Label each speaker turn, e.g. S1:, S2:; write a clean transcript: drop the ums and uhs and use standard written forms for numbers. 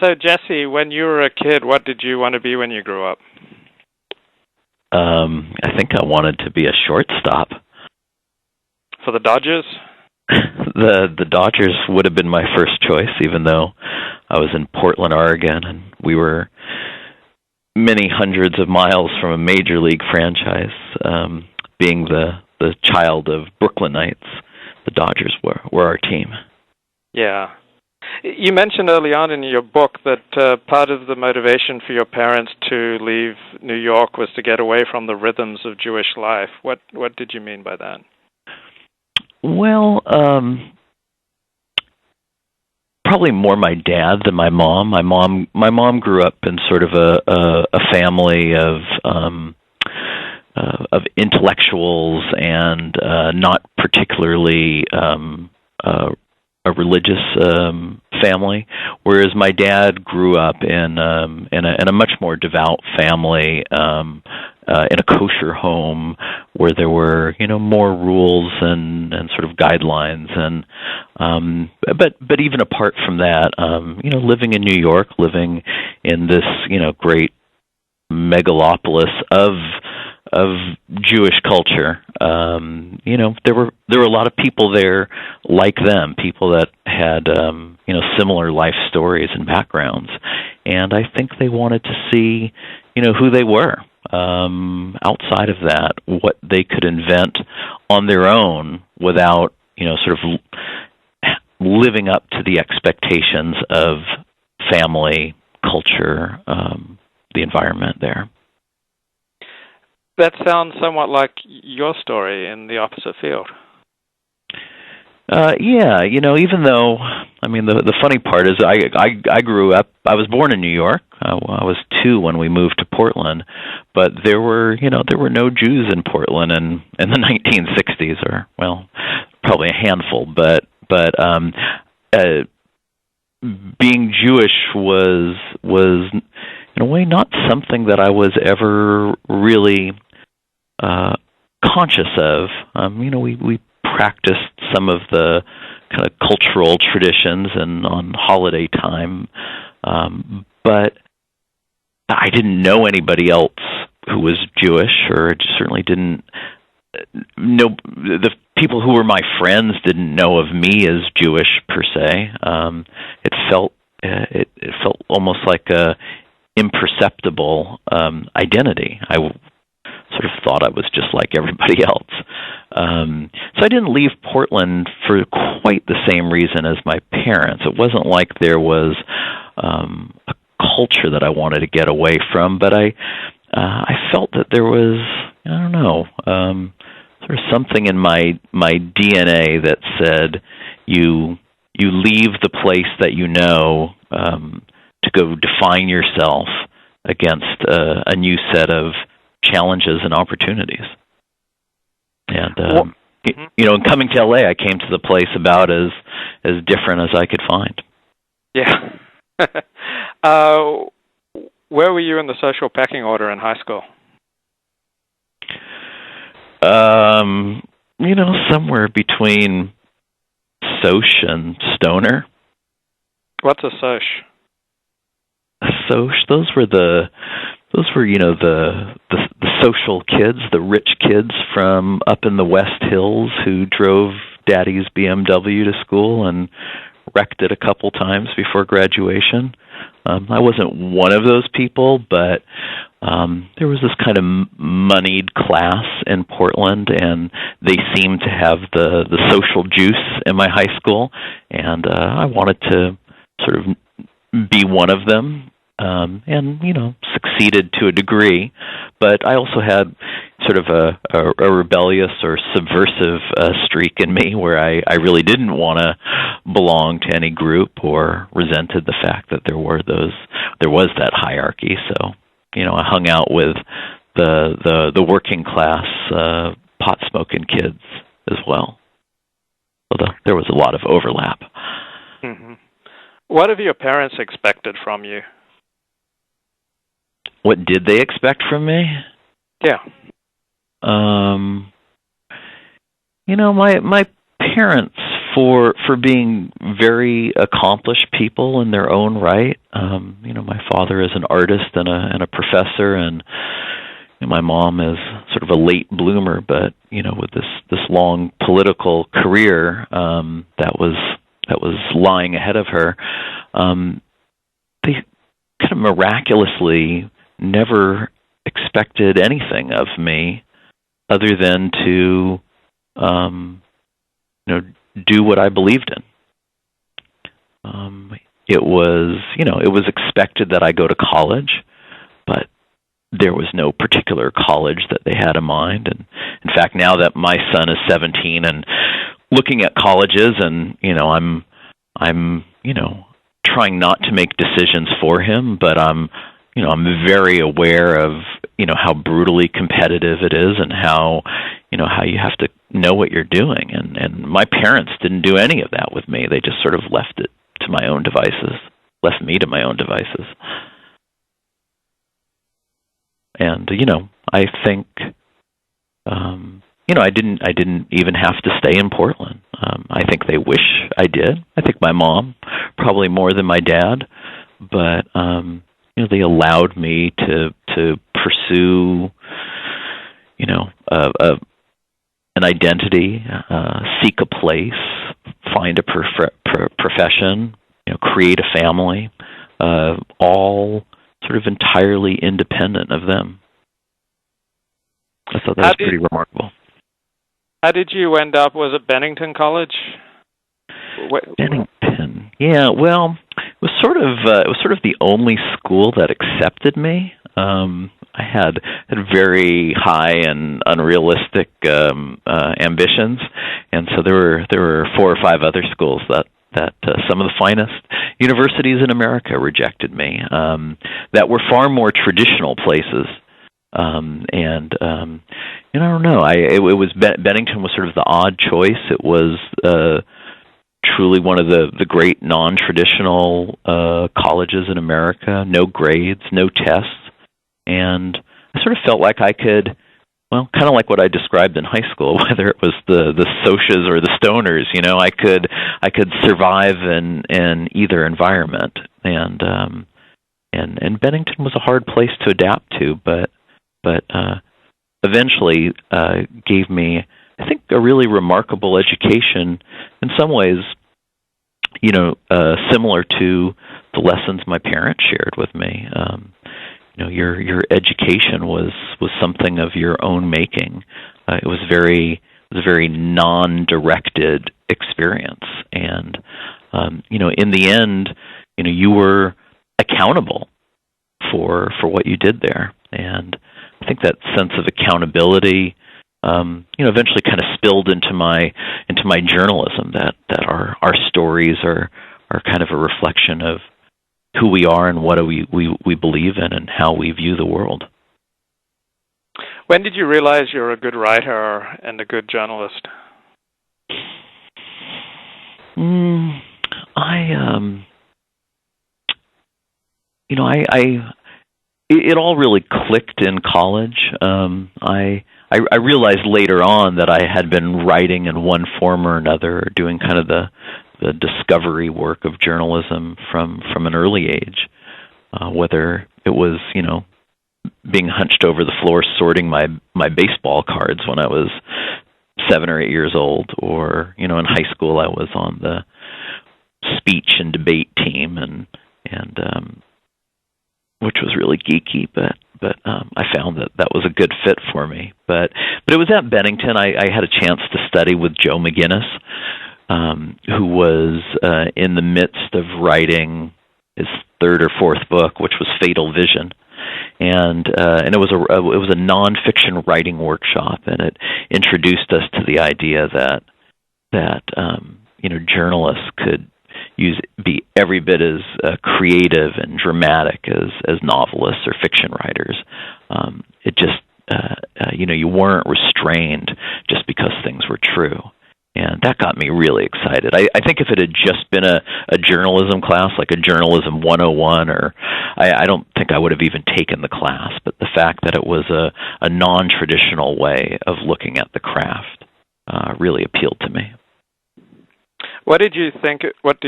S1: So, Jesse, when you were a kid, what did you want to be when you grew up?
S2: I think I wanted to be a shortstop.
S1: For the Dodgers?
S2: The Dodgers would have been my first choice, even though I was in Portland, Oregon, and we were many hundreds of miles from a major league franchise. Being the child of Brooklynites, the Dodgers were our team.
S1: Yeah. You mentioned early on in your book that part of the motivation for your parents to leave New York was to get away from the rhythms of Jewish life. What did you mean by that?
S2: Well, probably more my dad than my mom. My mom grew up in sort of a family of intellectuals and not particularly a religious family, whereas my dad grew up in a much more devout family, in a kosher home where there were more rules and sort of guidelines, and but even apart from that, living in New York, living in this great megalopolis of Jewish culture, there were a lot of people there like them, people that had similar life stories and backgrounds, and I think they wanted to see who they were outside of that, what they could invent on their own without sort of living up to the expectations of family, culture, the environment there.
S1: That sounds somewhat like your story in the opposite field.
S2: Yeah, even though, I mean, the funny part is I grew up, I was born in New York. I was 2 when we moved to Portland, but there were no Jews in Portland in the 1960s, or, well, probably a handful, but being Jewish was in a way not something that I was ever really conscious of. We practiced some of the kind of cultural traditions and on holiday time, but I didn't know anybody else who was Jewish, or certainly didn't know, the people who were my friends didn't know of me as Jewish per se. It felt almost like a imperceptible identity. I sort of thought I was just like everybody else. So I didn't leave Portland for quite the same reason as my parents. It wasn't like there was a culture that I wanted to get away from, but I felt that there was, I don't know, sort of something in my DNA that said you leave the place that you know to go define yourself against a new set of challenges and opportunities. And in coming to LA, I came to the place about as different as I could find.
S1: Yeah. Where were you in the social pecking order in high school?
S2: Somewhere between Soch and Stoner.
S1: What's a Soch?
S2: Soch, those were the social kids, the rich kids from up in the West Hills who drove Daddy's BMW to school and wrecked it a couple times before graduation. I wasn't one of those people, but there was this kind of moneyed class in Portland, and they seemed to have the social juice in my high school, and I wanted to sort of be one of them, and succeeded to a degree. But I also had sort of a rebellious or subversive streak in me where I really didn't want to belong to any group, or resented the fact that there was that hierarchy. So, I hung out with the working class pot smoking kids as well. So there was a lot of overlap.
S1: Mm-hmm. What have your parents expected from you?
S2: What did they expect from me?
S1: Yeah.
S2: My parents for being very accomplished people in their own right. My father is an artist and a professor, and my mom is sort of a late bloomer, but with this long political career that was lying ahead of her. They kind of miraculously never expected anything of me other than to do what I believed in. It was expected that I go to college, but there was no particular college that they had in mind. And in fact, now that my son is 17 and looking at colleges, and I'm trying not to make decisions for him, but I'm very aware of how brutally competitive it is, and how you have to know what you're doing. And my parents didn't do any of that with me. They just sort of left me to my own devices. And I think I didn't even have to stay in Portland. I think they wish I did. I think my mom probably more than my dad, but they allowed me to pursue an identity, seek a place, find a profession, create a family, all sort of entirely independent of them. I thought that was pretty remarkable.
S1: How did you end up? Was it Bennington College?
S2: Bennington, yeah. Well, it was sort of the only school that accepted me. I had very high and unrealistic ambitions, and so there were 4 or 5 other schools that some of the finest universities in America rejected me. That were far more traditional places. I don't know. It was Bennington was sort of the odd choice. It was truly one of the great non-traditional colleges in America. No grades, no tests, and I sort of felt like I could, kind of like what I described in high school, whether it was the socias or the stoners. I could survive in either environment, and Bennington was a hard place to adapt to, but eventually gave me, I think, a really remarkable education. In some ways, similar to the lessons my parents shared with me. Your education was something of your own making. It was a very non-directed experience, and in the end, you were accountable for what you did there. And I think that sense of accountability, eventually kind of spilled into my journalism. That our stories are kind of a reflection of who we are and what we believe in and how we view the world.
S1: When did you realize you're a good writer and a good journalist?
S2: It all really clicked in college. I realized later on that I had been writing in one form or another, or doing kind of the discovery work of journalism from an early age, whether it was being hunched over the floor sorting my baseball cards when I was 7 or 8 years old, or in high school I was on the speech and debate team, and which was really geeky, but I found that was a good fit for me. But it was at Bennington I had a chance to study with Joe McGinnis, who was in the midst of writing his 3rd or 4th book, which was Fatal Vision, and it was a nonfiction writing workshop, and it introduced us to the idea that journalists could be every bit as creative and dramatic as novelists or fiction writers. It just you weren't restrained just because things were true. And that got me really excited. I think if it had just been a journalism class, like a Journalism 101, or I don't think I would have even taken the class, but the fact that it was a non-traditional way of looking at the craft really appealed to me.
S1: What did you think? What do